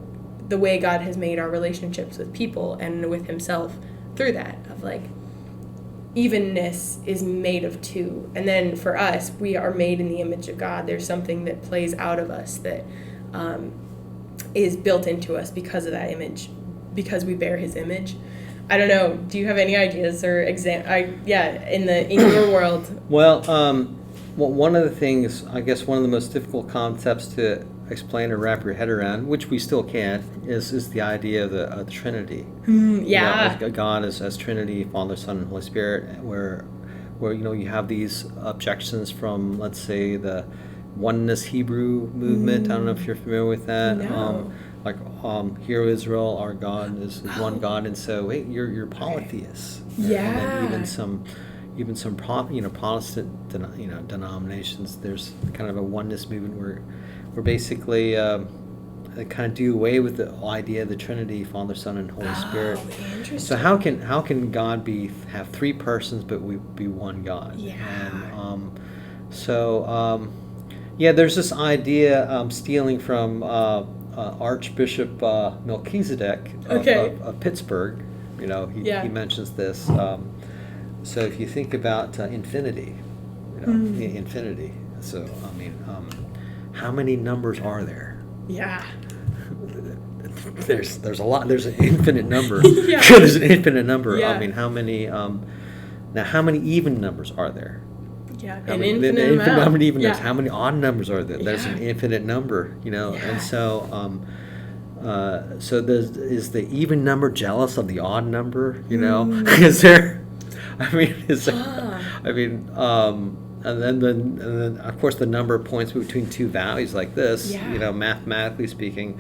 the way God has made our relationships with people and with himself through that, of like evenness is made of 2. And then for us, we are made in the image of God. There's something that plays out of us that is built into us because of that image, because we bear his image. I don't know. Do you have any ideas or in your world?
Well, one of the things, I guess one of the most difficult concepts to explain or wrap your head around, which we still can't, is the idea of the Trinity. God as Trinity, Father, Son, and Holy Spirit, where you have these objections from, let's say, the oneness Hebrew movement. I don't know if you're familiar with that.
No.
Hear Israel, our God is one God, and so you're polytheists.
Yeah.
And then even some Protestant denominations, there's kind of a oneness movement where basically they kind of do away with the idea of the Trinity, Father, Son, and Holy Spirit.
Interesting.
So how can God have 3 persons but we be one God?
Yeah.
And there's this idea stealing from Archbishop Melchizedek of Pittsburgh. He mentions this. So if you think about infinity, infinity. So how many numbers are there?
Yeah.
There's a lot. There's an infinite number.
Yeah.
There's an infinite number.
Yeah.
How many? Now, how many even numbers are there?
Yeah,
How
an
many,
infinite amount.
How many even numbers?
Yeah.
How many odd numbers are there? There's an
Yeah.
infinite number,
Yeah.
And so, is the even number jealous of the odd number? Is there? And then of course the number points between 2 values like this.
Yeah.
Mathematically speaking,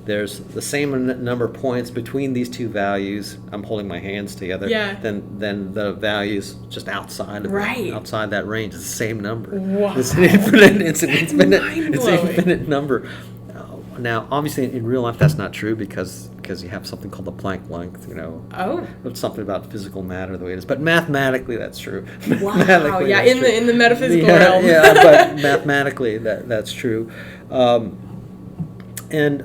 there's the same number of points between these 2 values. I'm holding my hands together.
Yeah.
Then the values just outside of outside that range. It's the same number.
Wow.
It's an infinite. It's an
mind-blowing.
infinite number. Now, obviously, in real life, that's not true because you have something called the Planck length. It's something about physical matter the way it is. But mathematically, that's true.
Wow. Yeah. In the metaphysical realm.
But mathematically, that's true. And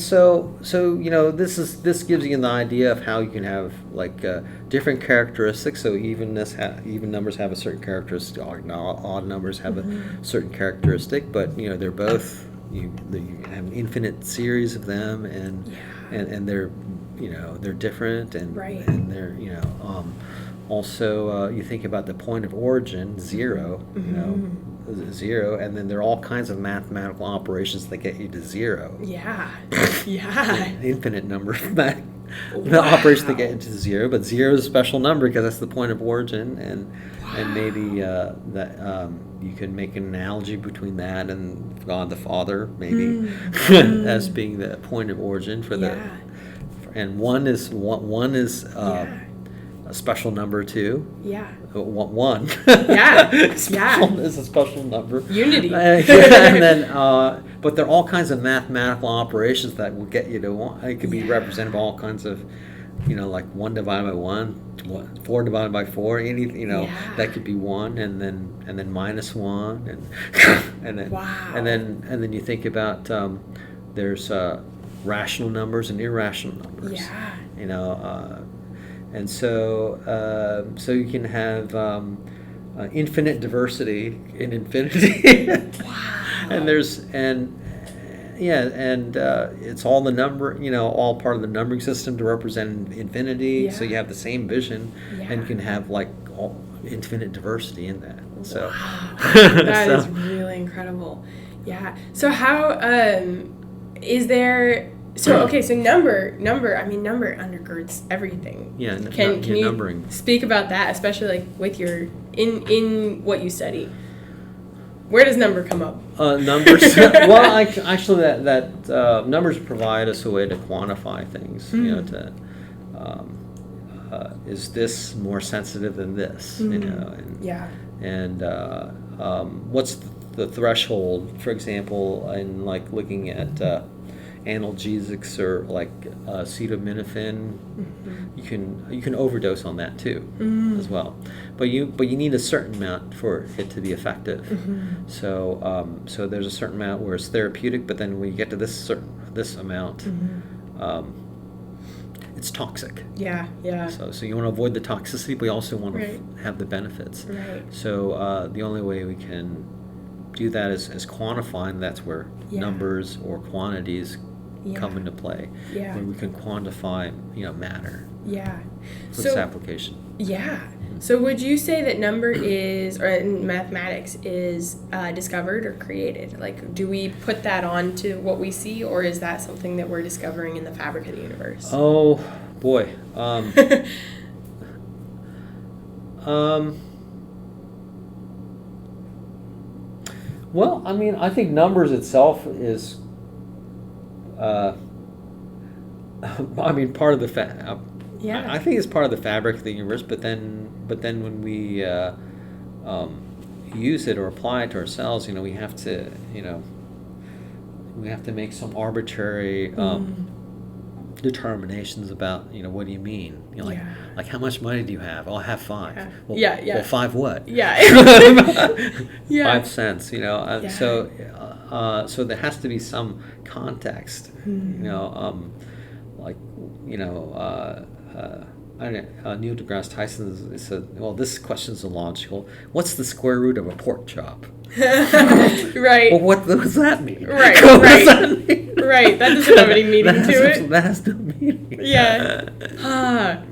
so this gives you an idea of how you can have different characteristics. So even numbers have a certain characteristic. Odd numbers have a certain characteristic, but they're both. You have an infinite series of them, and they're they're different, and they're also you think about the point of origin, 0. 0, and then there are all kinds of mathematical operations that get you to 0.
Yeah.
An infinite number of the operations that get you to 0, but 0 is a special number because that's the point of origin, and maybe that you can make an analogy between that and God the Father, maybe as being the point of origin for and one is a special number too.
Yeah.
One.
Yeah.
Is a special number.
Unity.
And then, but there are all kinds of mathematical operations that will get you to 1. It could be represented by all kinds of, like 1 divided by 1, 4 divided by 4. That could be 1, and then minus 1, and then you think about there's rational numbers and irrational numbers.
Yeah.
And so you can have infinite diversity in infinity.
Wow.
And it's all the number, all part of the numbering system to represent infinity.
Yeah.
So you have the same vision,
Yeah.
and you can have all infinite diversity in that. So
wow. That is really incredible. Yeah. So how is there? So okay, so number. I mean, number undergirds everything.
Yeah.
Can you
numbering.
Speak about that, especially with your in what you study? Where does number come up?
Numbers. Well, actually, that numbers provide us a way to quantify things. is this more sensitive than this? You know, and what's the threshold, for example, in like looking at analgesics or like acetaminophen, you can overdose on that too as well, but you need a certain amount for it to be effective. So so there's a certain amount where it's therapeutic, but then when you get to this amount, it's toxic. So you want to avoid the toxicity, but you also want to have the benefits. So the only way we can do that is quantifying. That's where numbers or quantities come into play, where we can quantify, matter for this application.
So would you say that number is, or in mathematics, is discovered or created? Like, do we put that on to what we see, or is that something that we're discovering in the fabric of the universe?
Oh boy. Well, I mean, I think numbers itself is, I mean, part of the I think it's part of the fabric of the universe. But then when we use it or apply it to ourselves, we have to make some arbitrary determinations about what do you mean, like how much money do you have? I'll have 5. Well, 5 what? 5 cents. So there has to be some context. I don't know, Neil deGrasse Tyson said, well, this question's illogical. What's the square root of a pork chop? Well, what does that mean? What does that mean?
That doesn't have any meaning to it.
That has no meaning.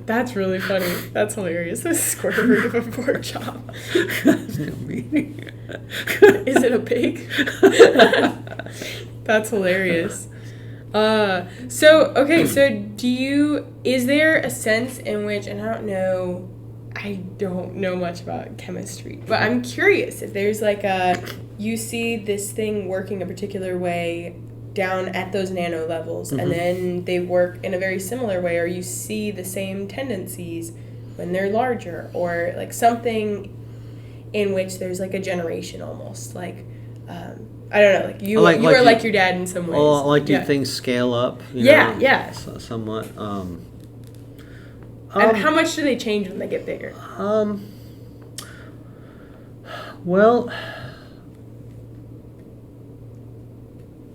That's really funny. That's hilarious. The square root of a pork chop.
Has no meaning.
Is it a pig? That's hilarious. So is there a sense in which, and I don't know much about chemistry, but I'm curious if there's like you see this thing working a particular way down at those nano levels, and then they work in a very similar way, or you see the same tendencies when they're larger, or like something in which there's like a generation almost, like, I don't know, like you are like your dad in some ways.
Well, do things scale up? Somewhat.
And how much do they change when they get bigger?
Well,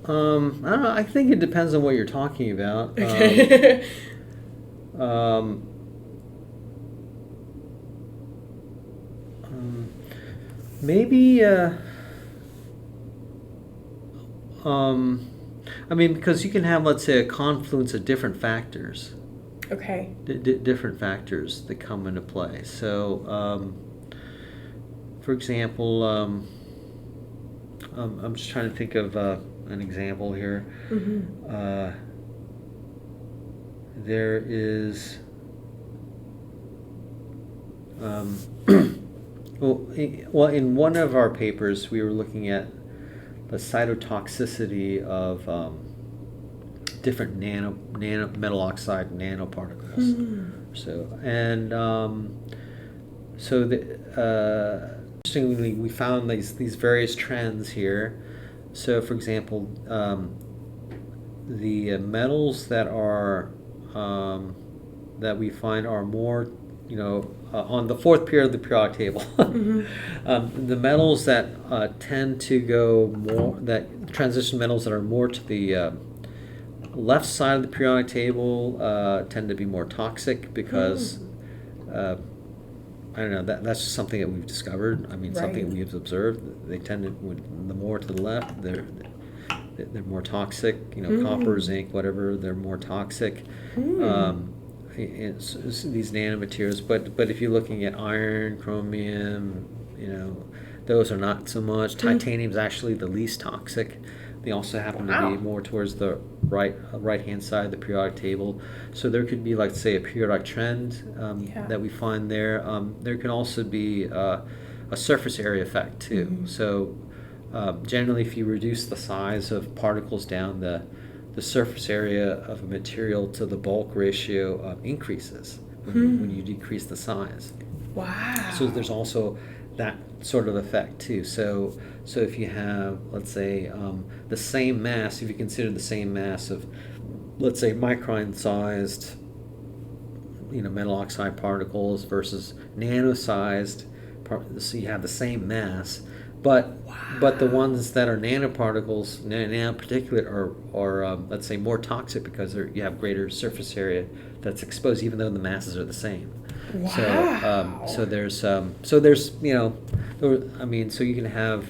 I don't know. I think it depends on what you're talking about.
Okay.
Maybe. I mean, because you can have, let's say, a confluence of different factors.
Okay.
Different factors that come into play. So, for example, I'm just trying to think of an example here. There is, well, in one of our papers, we were looking at the cytotoxicity of different metal oxide nanoparticles. Interestingly, we found these various trends here. So, for example, the metals that are that we find are more, on the 4th period of the periodic table, the metals that tend to go more, that transition metals that are more to the left side of the periodic table tend to be more toxic because I don't know, that's just something that we've discovered. I mean, something that we've observed. They tend to, the more to the left, they're more toxic. Copper, zinc, whatever, they're more toxic. It's these nanomaterials, but if you're looking at iron, chromium, those are not so much. Titanium is actually the least toxic. They also happen to be more towards the right-hand side of the periodic table. So there could be, like, say, a periodic trend that we find there. There can also be a surface area effect too. So generally, if you reduce the size of particles down, the surface area of a material to the bulk ratio increases. when you decrease the size.
Wow.
So there's also that sort of effect too. So if you have, let's say, the same mass, if you consider the same mass of, let's say, micron-sized, metal oxide particles versus nano-sized, so you have the same mass, but the ones that are nanoparticles, nanoparticulate, are let's say more toxic because you have greater surface area that's exposed, even though the masses are the same.
Wow.
So there's so you can have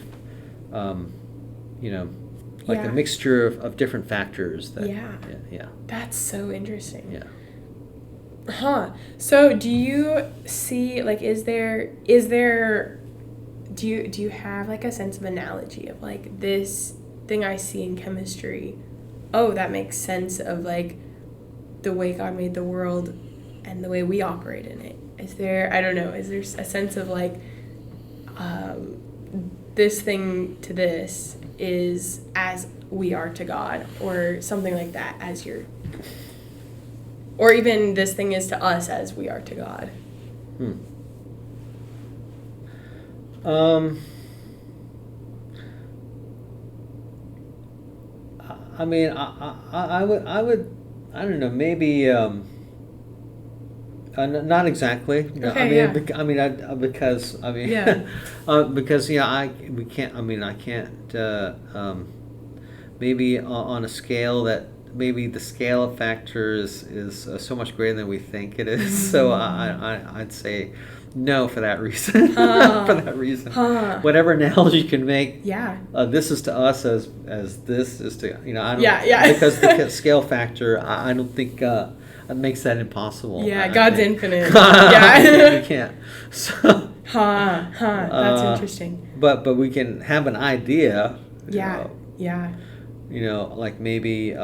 like a mixture of different factors that yeah.
That's so interesting.
Yeah.
Huh. So do you see, like, do you have like a sense of analogy of like this thing I see in chemistry? Oh, that makes sense of like the way God made the world and the way we operate in it. Is there a sense of like this thing to this is as we are to God, or something like that, or even this thing is to us as we are to God?
I mean, I would, I don't know, maybe, not exactly.
Okay,
Because we can't. I can't. Maybe on a scale that maybe the scale factor is so much greater than we think it is. Mm-hmm. So I'd say no for that reason. For that reason, whatever analogy you can make.
Yeah.
This is to us as this is to I don't.
Yeah.
Because the scale factor, I don't think. It makes that impossible.
Yeah, God's infinite. Yeah.
You can't. So,
that's interesting.
But we can have an idea.
Yeah.
Like maybe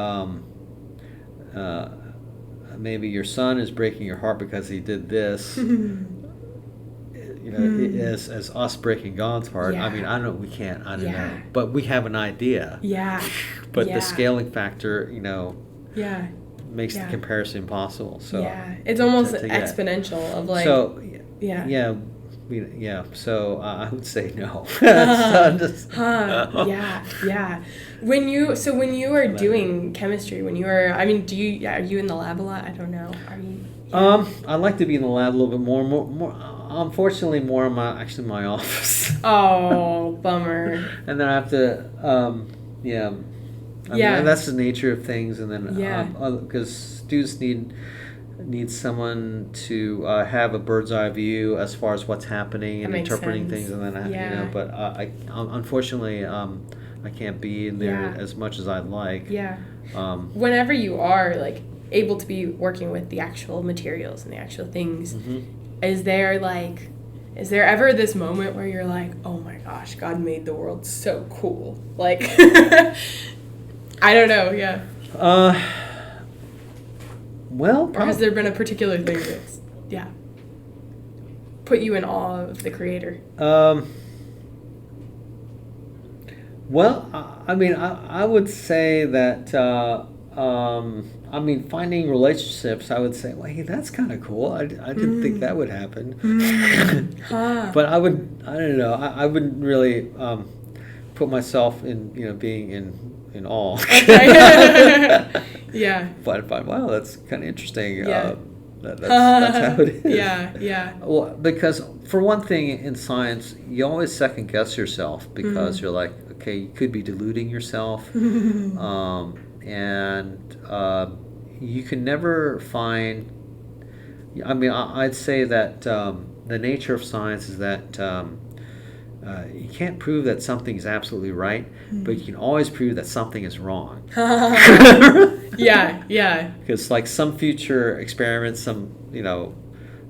maybe your son is breaking your heart because he did this. As us breaking God's heart.
Yeah.
I mean, I don't know.
Yeah.
But we have an idea.
Yeah.
But the scaling factor,
Yeah.
makes the comparison impossible. So
it's almost exponential of like.
So
yeah.
So I would say no.
Yeah. When you are doing chemistry, are you in the lab a lot? I don't know. Are you?
I'd like to be in the lab a little bit more. Unfortunately, more in my office.
Oh, bummer.
And then I have to, and that's the nature of things. And then, because students need someone to have a bird's eye view as far as what's happening and interpreting things. And then, but I unfortunately, I can't be in there as much as I'd like.
Yeah. Whenever you are like able to be working with the actual materials and the actual things, is there ever this moment where you're like, oh my gosh, God made the world so cool? Like, I don't know, yeah.
Well,
or has there been a particular thing that's, put you in awe of the Creator?
Well, I would say that, finding relationships, I would say, well, hey, that's kind of cool. I didn't think that would happen. But I don't know, I wouldn't really put myself in, being in awe.
Okay. Yeah.
But wow, that's kind of interesting.
Yeah.
That's how it is.
Yeah.
Well, because for one thing in science, you always second guess yourself because you're like, okay, you could be deluding yourself. And you can never find. I'd say that the nature of science is that you can't prove that something is absolutely right, but you can always prove that something is wrong.
Yeah.
Because like some future experiments, some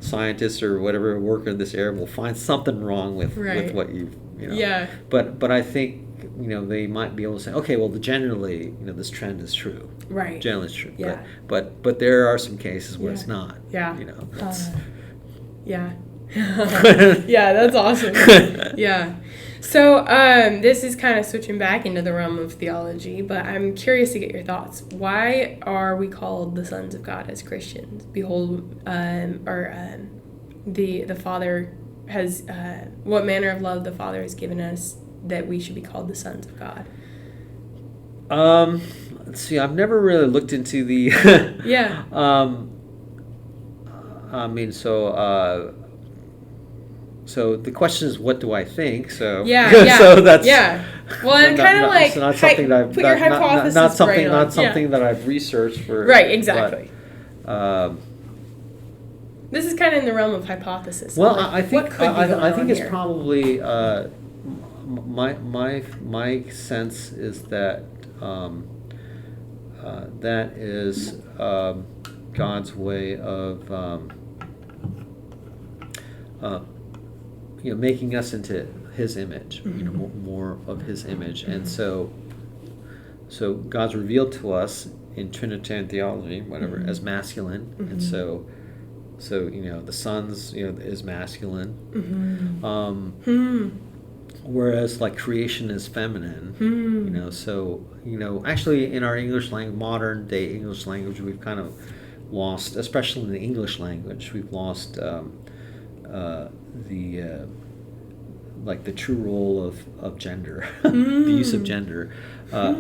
scientists or whatever worker in this area will find something wrong with what you've.
Yeah.
But I think they might be able to say, okay, well, generally, this trend is true.
Right.
Generally, it's true.
Yeah.
But there are some cases where it's not.
Yeah.
That's,
Yeah. Yeah, that's awesome. Yeah. So this is kind of switching back into the realm of theology, but I'm curious to get your thoughts. Why are we called the sons of God as Christians? Behold, the Father has, what manner of love the Father has given us that we should be called the sons of God?
Let's see. I've never really looked into the.
Yeah.
I mean, so the question is, what do I think? So
Yeah.
so that's
Well, and kind of like
so not something that I've,
put your hypothesis
not something
right on.
not something that I've researched for.
Right. Exactly.
But,
this is kind of in the realm of hypothesis.
well,
like,
I think
what could be going
I think
on
it's
here?
probably my sense is that that is God's way of making us into His image, more of His image, and so God's revealed to us in Trinitarian theology, whatever, as masculine, and so the sons is masculine, whereas like creation is feminine, so actually in our English language, modern day English language, we've kind of lost, especially in the English language, we've lost the true role of gender, the use of gender,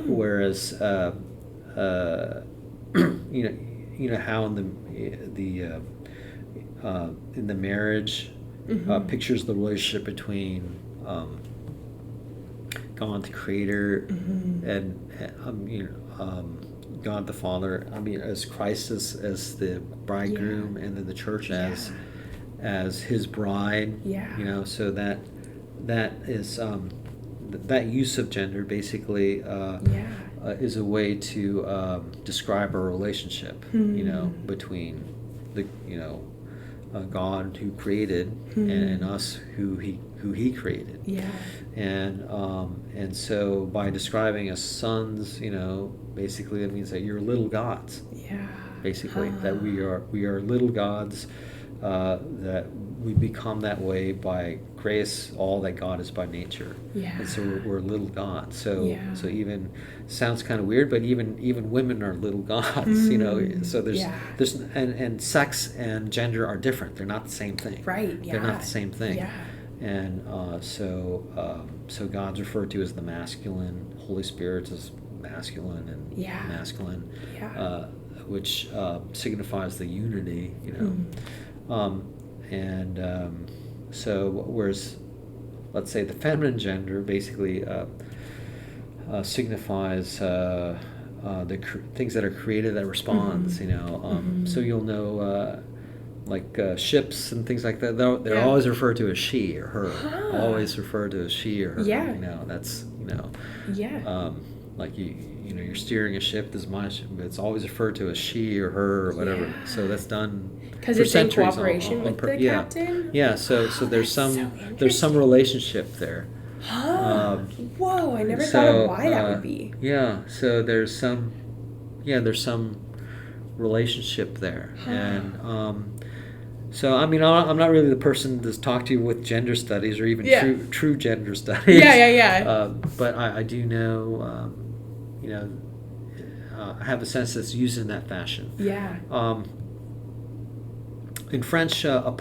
whereas how in the marriage pictures the relationship between God the Creator and God the Father. I mean, as Christ as the bridegroom, and then the church as His bride. So that is that use of gender basically is a way to describe our relationship, between the God who created and us who He created. And so by describing us sons, basically that means that you're little gods. Basically, that we are little gods, that we become that way by grace, all that God is by nature. And so we're little gods. So even sounds kind of weird, but even women are little gods. So there's and sex and gender are different. They're not the same thing.
Right.
They're not the same thing. And so God's referred to as the masculine. Holy Spirit is masculine and masculine, which signifies the unity. So whereas, let's say, the feminine gender basically signifies the things that are created that responds. So you'll know. Like ships and things like that, they're always referred to as she or her. Always referred to as she or her. That's like you're steering a ship. It's always referred to as she or her or whatever. So that's done
because
for
it's in
centuries
cooperation with the captain.
So there's some relationship there.
Whoa! I never thought of why that would be.
So there's some relationship there, and so I mean, I'm not really the person to talk to you with gender studies or even true gender studies. But I do know, I have a sense that's used in that fashion. In French, a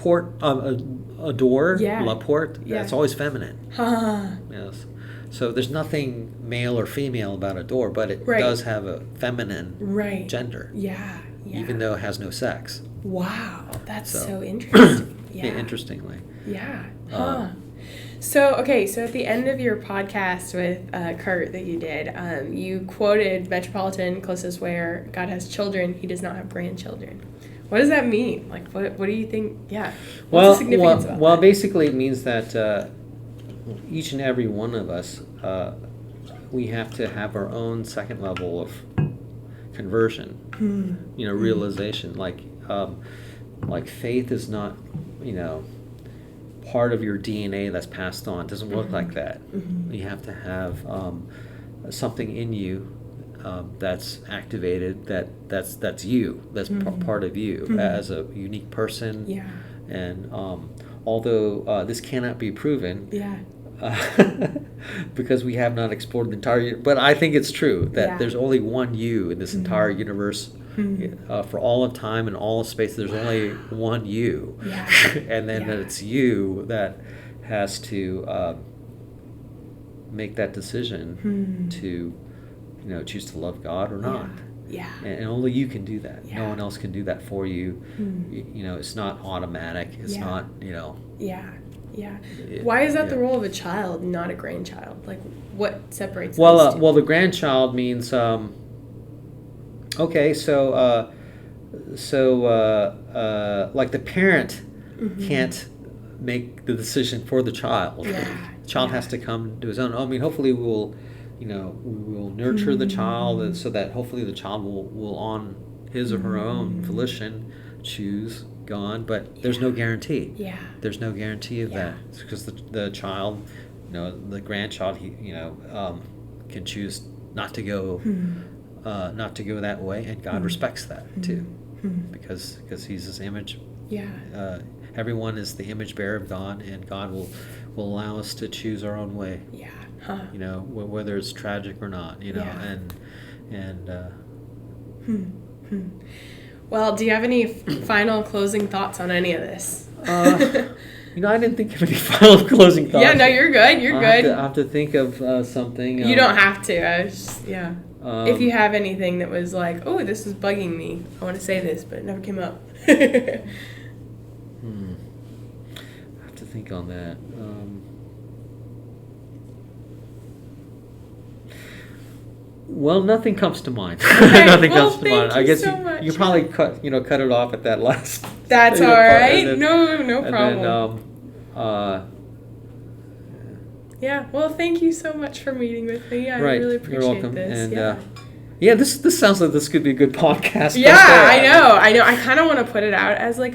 door, la porte, it's always feminine. Yes. So there's nothing male or female about a door, but it does have a feminine gender. Even though it has no sex.
Wow, that's so interesting.
Interestingly.
So at the end of your podcast with Kurt that you did, you quoted Metropolitan closest where God has children, He does not have grandchildren. What does that mean? Like, what do you think? What's the significance about that?
Basically it means that each and every one of us, we have to have our own second level of conversion, realization. Like faith is not, part of your DNA that's passed on. It doesn't work like that. You have to have something in you that's activated. That's you. That's part of you as a unique person. And although this cannot be proven,
Yeah.
because we have not explored the entire. But I think it's true that
Yeah.
there's only one you in this entire universe.
Mm-hmm.
For all of time and all of space, there's only one you.
Yeah.
And then
Yeah.
it's you that has to make that decision to, choose to love God or not.
Yeah.
And only you can do that.
Yeah.
No one else can do that for you. It's not automatic. It's not,
Yeah. Yeah.
it-
Why is that the
yeah.
role of a child, not a grandchild? Like, what separates
Well,
those two?
well, the grandchild means, okay, so like the parent can't make the decision for the child.
Yeah.
The child
Yeah.
has to come to his own. I mean, hopefully we will nurture the child so that hopefully the child will on his or her own volition choose God, but there's no guarantee.
Yeah.
There's no guarantee of
Yeah.
that because the child, the grandchild, can choose not to go, that way, and God respects that too, because He's His image.
Yeah.
Everyone is the image bearer of God, and God will allow us to choose our own way.
Yeah. Huh.
Whether it's tragic or not.
Yeah.
and.
Well, do you have any final closing thoughts on any of this?
I didn't think of any final closing thoughts.
Yeah, no, you're good. You're good.
I have to think of something.
You don't have to. I was just, yeah. If you have anything that was like, oh, this is bugging me, I want to say this, but it never came up.
I have to think on that. Well, nothing comes to mind.
Okay,
Nothing
well,
comes to mind.
thank
I
you
guess
so much.
you probably cut it off at that last.
That's all
part,
right.
and then-
No
and
problem.
then,
Yeah, well, thank you so much for meeting with me. I
right,
really
you're
appreciate
welcome.
this.
And
yeah.
This sounds like this could be a good podcast.
Yeah, I know. I kind of want to put it out as like